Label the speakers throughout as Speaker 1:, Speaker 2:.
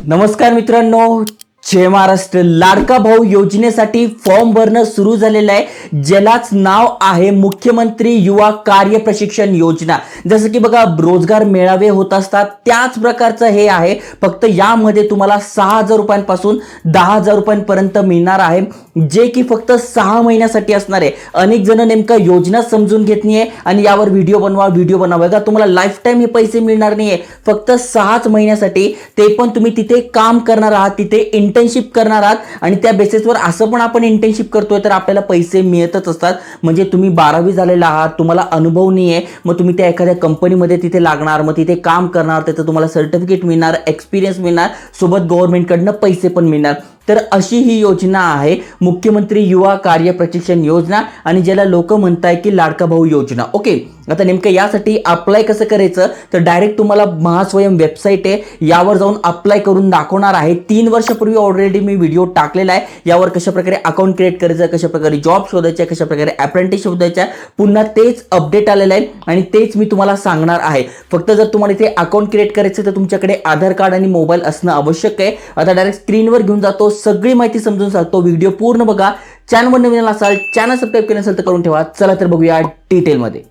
Speaker 1: नमस्कार मित्रांनो, जय महाराष्ट्र. लाडका भाऊ योजनेसाठी फॉर्म भरणं सुरू झालेलं आहे, ज्यालाच नाव आहे मुख्यमंत्री युवा कार्य प्रशिक्षण योजना. जसं की बघा, रोजगार मेळावे होत असतात त्याच प्रकारचं हे आहे. फक्त यामध्ये तुम्हाला 6,000 रुपयांपासून 10,000 रुपयांपर्यंत मिळणार आहे, जे की फक्त 6 महिन्यासाठी असणार आहे. अनेक जण नेमका योजना समजून घेत नाहीये आणि यावर व्हिडिओ बनवा बघा. तुम्हाला लाईफ टाइम हे पैसे मिळणार नाहीये, फक्त 6 महिन्यासाठी. ते पण तुम्ही तिथे काम करणार आहात, तिथे इंटर्नशिप करणार आहात आणि त्या बेसिसवर असं पण आपण इंटर्नशिप करतोय तर आपल्याला पैसे मिळतच असतात. म्हणजे तुम्ही 12वी झालेला आहात, तुम्हाला अनुभव नाहीये, मग तुम्ही त्या एखाद्या कंपनीमध्ये तिथे लागणार, मग तिथे काम करणार, त्याचं तुम्हाला सर्टिफिकेट मिळणार, एक्सपिरियन्स मिळणार, सोबत गव्हर्नमेंटकडनं पैसे पण मिळणार. तर अशी ही योजना आहे मुख्यमंत्री युवा कार्य प्रशिक्षण योजना, आणि ज्याला लोक म्हणताय की लाडका भाऊ योजना. ओके, आता नेमकं यासाठी अप्लाय कसं करायचं, तर डायरेक्ट तुम्हाला महास्वयं वेबसाईट आहे, यावर जाऊन अप्लाय करून दाखवणार आहे. 3 वर्षापूर्वी ऑलरेडी मी व्हिडिओ टाकलेला आहे, यावर कशा प्रकारे अकाउंट क्रिएट करायचं, कशा प्रकारे जॉब शोधायचा, कशा प्रकारे अप्रेंटिस शोधायचा. पुन्हा तेच अपडेट आलेलं आहे आणि तेच मी तुम्हाला सांगणार आहे. फक्त जर तुम्हाला इथे अकाउंट क्रिएट करायचं तर तुमच्याकडे आधार कार्ड आणि मोबाईल असणं आवश्यक आहे. आता डायरेक्ट स्क्रीनवर घेऊन जातो, सगळी माहिती समजून सांगतो. व्हिडिओ पूर्ण बघा. चॅनलवर नवीन असाल, चॅनल सबस्क्राईब केलं नसेल तर करून ठेवा. चला तर बघूया डिटेलमध्ये.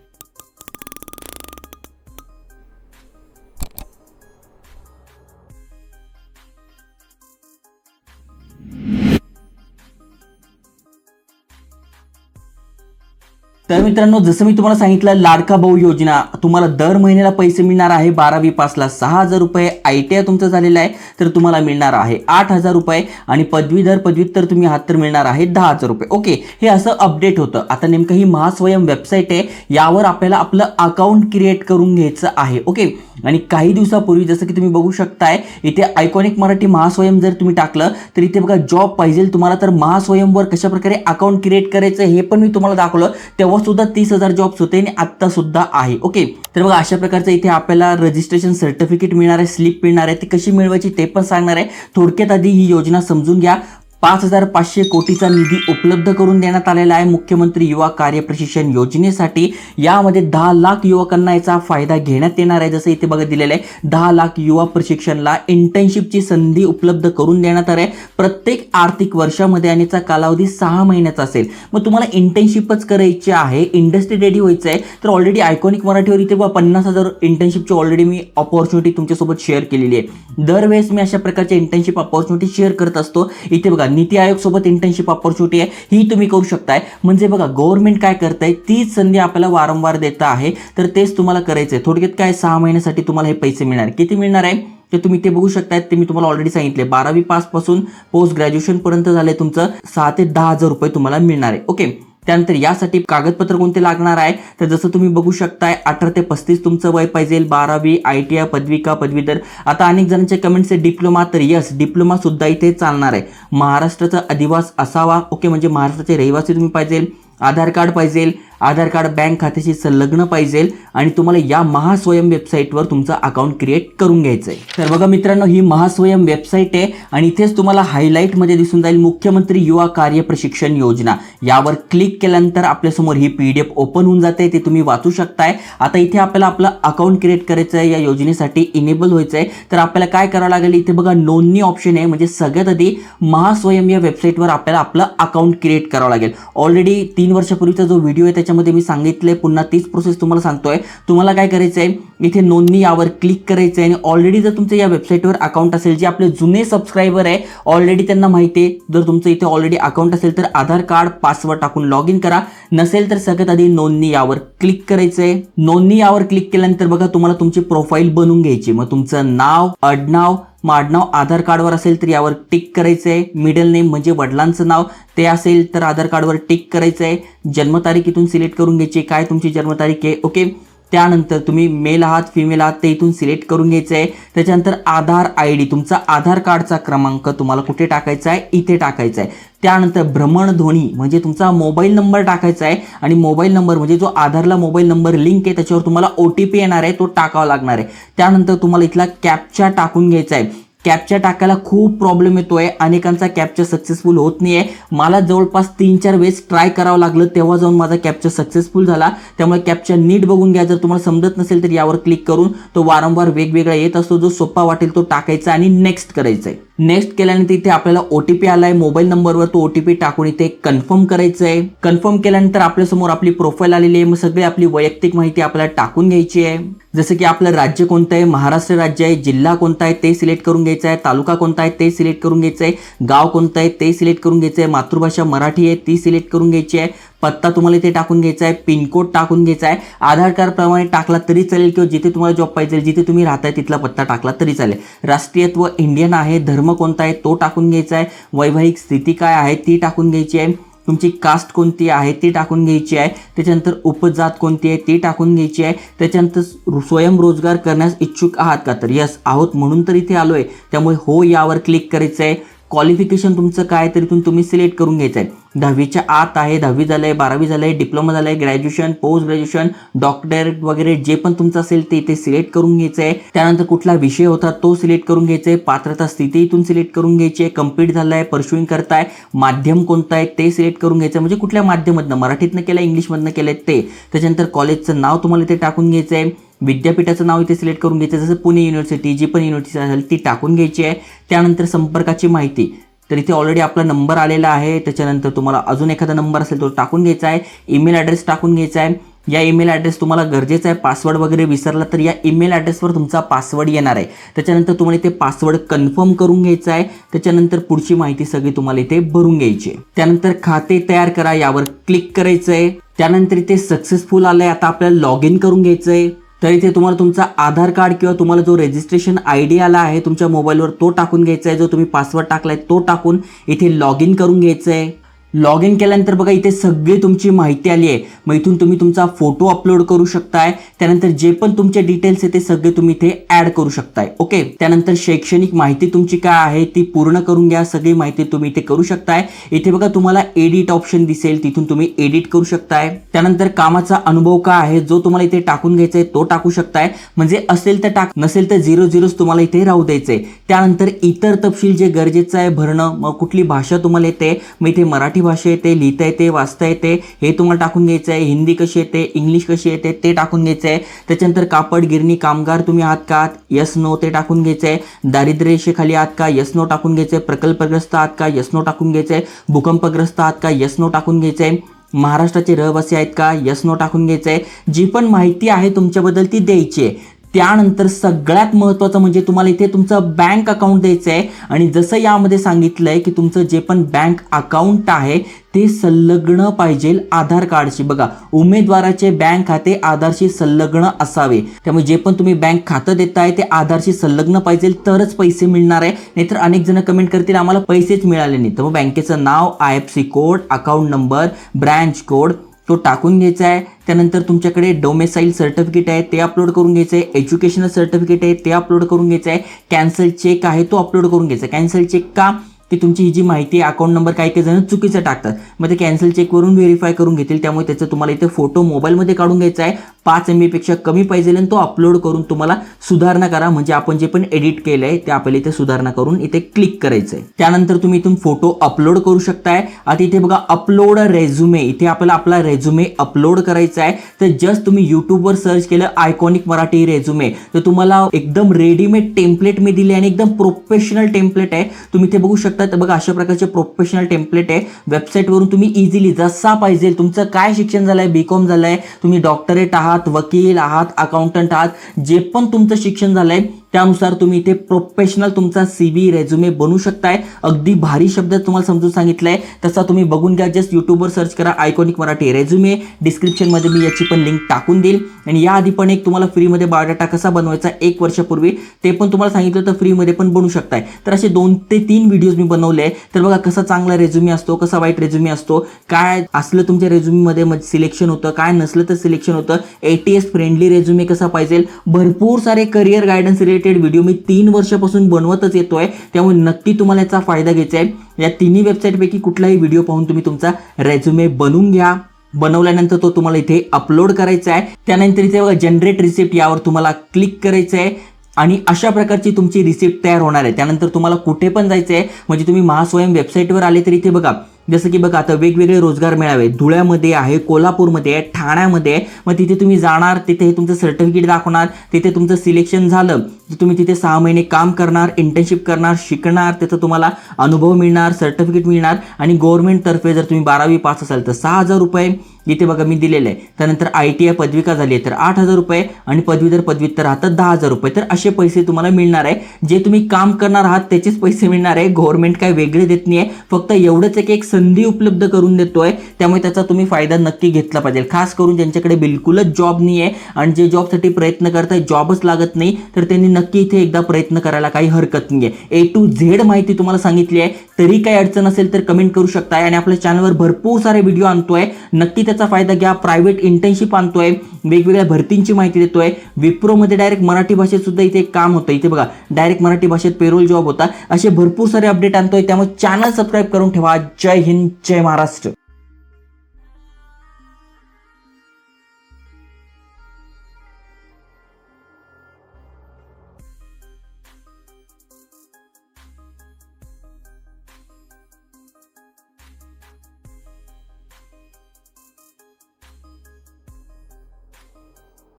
Speaker 1: तर मित्रांनो, जसं मी तुम्हाला सांगितलं, लाडका भाऊ योजना तुम्हाला दर महिन्याला पैसे मिळणार आहे. 12वी पासला 6,000 रुपये, ITI तुमचं झालेलं आहे तर तुम्हाला मिळणार आहे 8,000 रुपये, आणि पदवीधर तुम्ही आहात तर मिळणार आहे 10,000 रुपये. ओके, हे असं अपडेट होतं. आता नेमकं ही महास्वयं वेबसाईट आहे, यावर आपल्याला आपलं अकाउंट क्रिएट करून घ्यायचं आहे. ओके, आणि काही दिवसापूर्वी जसं की तुम्ही बघू शकताय इथे आयकॉनिक मराठी महास्वयं जर तुम्ही टाकलं तर इथे बघा जॉब पाहिजे तुम्हाला, तर महास्वयंवर कशा प्रकारे अकाउंट क्रिएट करायचं हे पण मी तुम्हाला दाखवलं. तेव्हा सुद्धा 30,000 जॉब्स होते आणि आता सुद्धा आहे. ओके, तर बघा अशा प्रकारचं इथे आपल्याला रजिस्ट्रेशन सर्टिफिकेट मिळणार आहे, स्लिप मिळणार आहे. ती कशी मिळवायची ते पण सांगणार आहे. थोडक्यात आधी ही योजना समजून घ्या. 5,500 कोटीचा निधी उपलब्ध करून देण्यात आलेला आहे मुख्यमंत्री युवा कार्य प्रशिक्षण योजनेसाठी. यामध्ये 10 लाख युवकांना याचा फायदा घेण्यात येणार आहे. जसं इथे बघा दिलेलं आहे, 10 लाख युवा प्रशिक्षणला इंटर्नशिपची संधी उपलब्ध करून देण्यात आहे प्रत्येक आर्थिक वर्षामध्ये, आणि याचा कालावधी 6 महिन्याचा असेल. मग तुम्हाला इंटर्नशिपच करायची आहे, इंडस्ट्री रेडी व्हायचं आहे, तर ऑलरेडी आयकॉनिक मराठीवर इथे बघा 50,000 इंटर्नशिपची ऑलरेडी मी ऑपॉर्च्युनिटी तुमच्यासोबत शेअर केलेली आहे. दरवेळेस मी अशा प्रकारच्या इंटर्नशिप ऑपॉर्च्युनिटी शेअर करत असतो. इथे बघा नीती आयोग सोबत इंटर्नशिप ऑपॉर्च्युनिटी आहे, ही तुम्ही करू शकताय. म्हणजे बघा गव्हर्नमेंट काय करताय, तीच संधी आपल्याला वारंवार देत आहे, तर तेच तुम्हाला करायचंय. थोडक्यात काय, 6 महिन्यासाठी तुम्हाला हे पैसे मिळणार. किती मिळणार आहे ते तुम्ही इथे बघू शकताय. ते मी तुम्हाला ऑलरेडी सांगितले, 12वी पास पासून पोस्ट ग्रॅज्युएशन पर्यंत झाले तुमचं 6 ते 10,000 रुपये तुम्हाला मिळणार आहे. ओके, त्यानंतर यासाठी कागदपत्र कोणते लागणार आहे, तर जसं तुम्ही बघू शकताय 18 ते 35 तुमचं वय पाहिजे, 12वी, ITI, पदविका, पदवीधर. आता अनेक जणांचे कमेंट्स आहे डिप्लोमा, तर यस, डिप्लोमा सुद्धा इथे चालणार आहे. महाराष्ट्राचा अधिवास असावा. ओके, म्हणजे महाराष्ट्राचे रहिवासी तुम्ही पाहिजे, आधार कार्ड पाहिजे, आधार कार्ड बँक खात्याशी संलग्न पाहिजे, आणि तुम्हाला या महास्वयं वेबसाईटवर तुमचं अकाउंट क्रिएट करून घ्यायचं आहे. तर बघा मित्रांनो, ही महास्वयं वेबसाईट आहे आणि इथेच तुम्हाला हायलाईटमध्ये दिसून जाईल मुख्यमंत्री युवा कार्य प्रशिक्षण योजना. यावर क्लिक केल्यानंतर आपल्यासमोर ही PDF ओपन होऊन जाते, ते तुम्ही वाचू शकताय. आता इथे आपल्याला आपलं अकाउंट क्रिएट करायचं आहे, या योजनेसाठी इनेबल व्हायचं आहे. तर आपल्याला काय करावं लागेल, इथे बघा नोंदणी ऑप्शन आहे. म्हणजे सगळ्यात आधी महास्वयं या वेबसाईटवर आपल्याला आपलं अकाउंट क्रिएट करावं लागेल. ऑलरेडी 3 वर्षापूर्वीचा जो व्हिडिओ आहे त्याच्यामध्ये मी सांगितलंय, पुन्हा तीच प्रोसेस तुम्हाला सांगतोय. तुम्हाला काय करायचं आहे, इथे नोंदणी यावर क्लिक करायचं आहे, आणि ऑलरेडी जर तुमचं या वेबसाईटवर अकाउंट असेल, जे आपले जुने सबस्क्रायबर आहे ऑलरेडी त्यांना माहिती आहे, जर तुमचं इथे ऑलरेडी अकाउंट असेल तर आधार कार्ड, पासवर्ड टाकून लॉग इन करा. नसेल तर सगळ्यात आधी नोंदणी यावर क्लिक करायचं आहे. नोंदणी यावर क्लिक केल्यानंतर बघा तुम्हाला तुमची प्रोफाईल बनवून घ्यायची. मग तुमचं नाव, आडनाव, आडनाव आधार कार्डवर असेल तर यावर टिक करायचं आहे. मिडल नेम म्हणजे वडिलांचं नाव ते असेल तर आधार कार्डवर टिक करायचं आहे. जन्मतारीख इथून सिलेक्ट करून घ्यायची, काय तुमची जन्मतारीख आहे. ओके, त्यानंतर तुम्ही मेल आहात फिमेल आहात ते इथून सिलेक्ट करून घ्यायचं आहे. त्याच्यानंतर आधार ID, तुमचा आधार कार्डचा क्रमांक तुम्हाला कुठे टाकायचा आहे, इथे टाकायचा आहे. त्यानंतर भ्रमणध्वनी म्हणजे तुमचा मोबाईल नंबर टाकायचा आहे, आणि मोबाईल नंबर म्हणजे जो आधारला मोबाईल नंबर लिंक आहे त्याच्यावर तुम्हाला OTP येणार आहे, तो टाकावा लागणार आहे. त्यानंतर तुम्हाला इथला कॅप्चा टाकून घ्यायचा आहे. कॅप्चा टाकायला खूप प्रॉब्लेम येतोय, अनेकांचा कॅप्चा सक्सेसफुल होत नाहीये. मला जवळपास 3-4 वेळेस ट्राय करावं लागलं, तेव्हा जाऊन माझा कॅप्चा सक्सेसफुल झाला. त्यामुळे कॅप्चा नीट बघून घ्या. जर तुम्हाला समजत नसेल तर यावर क्लिक करून तो वारंवार वेगवेगळा येत असतो, जो सोपा वाटेल तो टाकायचा आणि नेक्स्ट करायचा आहे. नेक्स्ट केल्यानंतर इथे आपल्याला ओटीपी आलाय मोबाईल नंबरवर, तो ओटीपी टाकून इथे कन्फर्म करायचं आहे. कन्फर्म केल्यानंतर आपल्यासमोर आपली प्रोफाईल आलेली आहे. मग सगळी आपली वैयक्तिक माहिती आपल्याला टाकून घ्यायची आहे. जसं की आपलं राज्य कोणतं आहे, महाराष्ट्र राज्य आहे, जिल्हा कोणता आहे ते सिलेक्ट करून घ्यायचं आहे, तालुका कोणता आहे ते सिलेक्ट करून घ्यायचं आहे, गाव कोणतं आहे ते सिलेक्ट करून घ्यायचं आहे, मातृभाषा मराठी आहे ती सिलेक्ट करून घ्यायची आहे, पत्ता तुम्हाला इथे टाकून घ्यायचा आहे, पिनकोड टाकून घ्यायचा आहे. आधार कार्ड प्रमाणे टाकला तरी चालेल किंवा जिथे तुम्हाला जॉब पाहिजे जिथे तुम्ही राहताय तिथला पत्ता टाकला तरी चालेल. राष्ट्रीयत्व इंडियन आहे, धर्म कोणता आहे तो टाकून घ्यायचा आहे, वैवाहिक स्थिती काय आहे ती टाकून घ्यायची आहे, तुमची कास्ट कोणती आहे ती टाकून घ्यायची आहे, त्याच्यानंतर उपजात कोणती आहे ती टाकून घ्यायची आहे, त्याच्यानंतर स्वयंरोजगार करण्यास इच्छुक आहात का, तर यस आहोत म्हणून तर इथे आलोय, त्यामुळे हो यावर क्लिक करायचं आहे. क्वालिफिकेशन तुमचं काय तर इथून तुम्ही सिलेक्ट करून घ्यायचं आहे. 10वीच्या आत आहे, 10वी झालंय, 12वी झालंय, डिप्लोमा झालंय, ग्रॅज्युएशन, पोस्ट ग्रॅज्युएशन, डॉक्टरेट वगैरे जे पण तुमचं असेल ते इथे सिलेक्ट करून घ्यायचं आहे. त्यानंतर कुठला विषय होता तो सिलेक्ट करून घ्यायचा आहे. पात्रता स्थिती इथून सिलेक्ट करून घ्यायची आहे. कम्प्लीट झालाय, परस्युइंग करताय, माध्यम कोणतं आहे ते सिलेक्ट करून घ्यायचं, म्हणजे कुठल्या माध्यमातनं, मराठीतनं केलं इंग्लिशमधनं केलंय ते. त्याच्यानंतर कॉलेजचं नाव तुम्हाला इथे टाकून घ्यायचं आहे. विद्यापीठाचं नाव इथे सिलेक्ट करून घ्यायचं, जसं पुणे युनिव्हर्सिटी, जी पण युनिव्हर्सिटी असेल ती टाकून घ्यायची आहे. त्यानंतर संपर्काची माहिती, तर इथे ऑलरेडी आपला नंबर आलेला आहे. त्याच्यानंतर तुम्हाला अजून एखादा नंबर असेल तो टाकून घ्यायचा आहे. ईमेल ॲड्रेस टाकून घ्यायचा आहे. या ईमेल ॲड्रेस तुम्हाला गरजेचा आहे. पासवर्ड वगैरे विसरला तर या ईमेल ॲड्रेसवर तुमचा पासवर्ड येणार आहे. त्याच्यानंतर तुम्हाला इथे पासवर्ड कन्फर्म करून घ्यायचा आहे. त्याच्यानंतर पुढची माहिती सगळी तुम्हाला इथे भरून घ्यायची आहे. त्यानंतर खाते तयार करा यावर क्लिक करायचं आहे. त्यानंतर इथे सक्सेसफुल आलंय, आता आपल्याला लॉग इन करून घ्यायचं आहे. तर इथे तुम्हाला तुमचा आधार कार्ड किंवा तुम्हाला जो रजिस्ट्रेशन ID आला आहे तुमच्या मोबाईलवर तो टाकून घ्यायचा आहे. जो तुम्ही पासवर्ड टाकलाय तो टाकून इथे लॉग इन करून घ्यायचं आहे. लॉग इन केल्यानंतर बघा इथे सगळी तुमची माहिती आली आहे. मग इथून तुम्ही तुमचा फोटो अपलोड करू शकताय. त्यानंतर जे पण तुमचे डिटेल्स आहे ते सगळे तुम्ही इथे ऍड करू शकताय. ओके, त्यानंतर शैक्षणिक माहिती तुमची काय आहे ती पूर्ण करून घ्या. सगळी माहिती तुम्ही इथे करू शकताय. इथे बघा तुम्हाला एडिट ऑप्शन दिसेल, तिथून तुम्ही एडिट करू शकताय. त्यानंतर कामाचा अनुभव काय आहे जो तुम्हाला इथे टाकून घ्यायचा आहे तो टाकू शकताय. म्हणजे असेल तर टाक, नसेल तर 0 तुम्हाला इथे राहू द्यायचंय. त्यानंतर इतर तपशील जे गरजेचं आहे भरणं, मग कुठली भाषा तुम्हाला येते, मग इथे मराठी भाषा येते, लिहिता येते, वाचता येते हे तुम्हाला टाकून घ्यायचं आहे. हिंदी कशी येते, इंग्लिश कशी येते ते टाकून घ्यायचं आहे. त्याच्यानंतर कापड गिरणी कामगार तुम्ही आहात का, यस नो ते टाकून घ्यायचं आहे. दारिद्र्य रेषेखाली आहात का, यस नो टाकून घ्यायचं आहे. प्रकल्पग्रस्त आहात का, यस नो टाकून घ्यायचं आहे. भूकंपग्रस्त आहात का, यस नो टाकून घ्यायचं आहे. महाराष्ट्राचे रहिवासी आहेत का, यस नो टाकून घ्यायचं आहे. जी पण माहिती आहे तुमच्याबद्दल ती द्यायची आहे. त्यानंतर सगळ्यात महत्त्वाचं म्हणजे तुम्हाला इथे तुमचं बँक अकाउंट द्यायचं आहे. आणि जसं यामध्ये सांगितलंय की तुमचं जे पण बँक अकाउंट आहे ते संलग्न पाहिजे आधार कार्डशी. बघा, उमेदवाराचे बँक खाते आधारशी संलग्न असावे. त्यामुळे जे पण तुम्ही बँक खातं देताय ते आधारशी संलग्न पाहिजे तरच पैसे मिळणार आहे. नाहीतर अनेक जण कमेंट करतील आम्हाला पैसेच मिळाले नाही. तर मग बँकेचं नाव, IFSC code, account number, branch code तो टाकून घ्यायचा आहे. त्यानंतर तुमच्याकडे डोमेसाईल सर्टिफिकेट आहे ते अपलोड करून घ्यायचं आहे. एज्युकेशनल सर्टिफिकेट आहे ते अपलोड करून घ्यायचं आहे. कॅन्सल चेक आहे तो अपलोड करून घ्यायचा. कॅन्सल चेक का, की तुमची ही जी माहिती आहे अकाउंट नंबर काही जण चुकीचं टाकतात, मग ते कॅन्सल चेकवरून व्हेरीफाय करून घेतील. त्यामुळे त्याचं तुम्हाला इथे फोटो मोबाईलमध्ये काढून घ्यायचा आहे. 5 MB पेक्षा कमी पाहिजे आणि तो अपलोड करून तुम्हाला सुधारणा करा. म्हणजे आपण जे पण एडिट केलंय ते आपल्याला इथे सुधारणा करून इथे क्लिक करायचंय. त्यानंतर तुम्ही इथून फोटो अपलोड करू शकताय. आता इथे बघा अपलोड रेझ्युमे, इथे आपल्याला आपला रेझ्युमे अपलोड करायचा आहे. तर जस्ट तुम्ही युट्यूबवर सर्च केलं आयकॉनिक मराठी रेझ्युमे, तर तुम्हाला एकदम रेडीमेड टेम्पलेट मी दिले आणि एकदम प्रोफेशनल टेम्पलेट आहे. तुम्ही इथे बघू शकता. तर बघा अशा प्रकारचे प्रोफेशनल टेम्पलेट आहे. वेबसाईटवरून तुम्ही इझिली जसा पाहिजे, तुमचं काय शिक्षण झालंय, BCom झालंय, तुम्ही डॉक्टरेट आहात, वकील आहात, अकाउंटंट आहात, जे पण तुमचं शिक्षण झालंय त्यानुसार तुम्ही इथे प्रोफेशनल तुमचा CV रेझ्युमे बनवू शकताय. अगदी भारी शब्दात तुम्हाला समजून सांगितलंय, तसा तुम्ही बघून घ्या. जस्ट युट्यूबवर सर्च करा आयकॉनिक मराठी रेझ्युमे. डिस्क्रिप्शनमध्ये मी याची पण लिंक टाकून देईल. आणि याआधी पण एक तुम्हाला फ्रीमध्ये बायोडाटा कसा बनवायचा 1 वर्षापूर्वी ते पण तुम्हाला सांगितलं तर फ्रीमध्ये पण बनवू शकताय. तर असे 2 ते 3 व्हिडिओज मी बनवले. तर बघा कसा चांगला रेझ्युमे असतो, कसा वाईट रेझ्युमे असतो, काय असलं तुमच्या रेझ्युमेमध्ये सिलेक्शन होतं, काय नसलं तर सिलेक्शन होतं, ATS फ्रेंडली रेझ्युमे कसा पाहिजे, भरपूर सारे करिअर गायडन्स रिलेटेड व्हिडिओ मी 3 वर्षापासून बनवतच येतोय. त्यामुळे नक्की तुम्हाला याचा फायदा घ्यायचा आहे. या तिन्ही वेबसाईटपैकी कुठलाही व्हिडिओ पाहून तुम्ही तुमचा रेझ्युमे बनवून घ्या. बनवल्यानंतर तो तुम्हाला इथे अपलोड करायचा आहे. त्यानंतर इथे बघा जनरेट रिसिप्ट यावर तुम्हाला क्लिक करायचं आहे. आणि अशा प्रकारची तुमची रिसिप्ट तयार होणार आहे. त्यानंतर तुम्हाला कुठे पण जायचं आहे, म्हणजे तुम्ही महास्वयं वेबसाईटवर आले तर इथे बघा, जसं की बघा आता वेगवेगळे रोजगार मेळावे धुळ्यामध्ये आहे, कोल्हापूरमध्ये आहे, ठाण्यामध्ये आहे. मग तिथे तुम्ही जाणार, तिथे हे तुमचं सर्टिफिकेट दाखवणार, तिथे तुमचं सिलेक्शन झालं तर तुम्ही तिथे 6 महिने काम करणार, इंटर्नशिप करणार, शिकणार, त्याचा तुम्हाला अनुभव मिळणार, सर्टिफिकेट मिळणार आणि गव्हर्नमेंटतर्फे जर तुम्ही 12वी पास असाल तर 6,000 रुपये इथे बघा मी दिलेलं आहे. त्यानंतर ITI पदविका झाली आहे तर 8,000 रुपये आणि पदवीधर पदव्युत्तर राहतात 10,000 रुपये. तर असे पैसे तुम्हाला मिळणार आहे. जे तुम्ही काम करणार आहात त्याचेच पैसे मिळणार आहे. गव्हर्नमेंट काय वेगळे देत नाही आहे. फक्त एवढंच आहे की एक संधी उपलब्ध करून देतोय, त्यामुळे त्याचा तुम्ही फायदा नक्की घेतला पाहिजे. खास करून ज्यांच्याकडे बिलकुलच जॉब नाही आहे आणि जे जॉबसाठी प्रयत्न करताय, जॉबच लागत नाही, तर त्यांनी नक्की इथे एकदा प्रयत्न करायला काही हरकत नाही आहे. A to Z माहिती तुम्हाला सांगितली आहे. तरी काही अडचण असेल तर कमेंट करू शकताय. आणि आपल्या चॅनलवर भरपूर सारे व्हिडिओ आणतोय, नक्की त्याचा फायदा घ्या. प्रायव्हेट इंटर्नशिप आणतोय, वेगवेगळ्या भरतींची माहिती देतोय. विप्रोमध्ये डायरेक्ट मराठी भाषेत सुद्धा इथे एक काम होतं. इथे बघा डायरेक्ट मराठी भाषेत पेरोल जॉब होता. असे भरपूर सारे अपडेट आणतोय, त्यामुळे चॅनल सबस्क्राईब करून ठेवा. जय हिंद, जय महाराष्ट्र.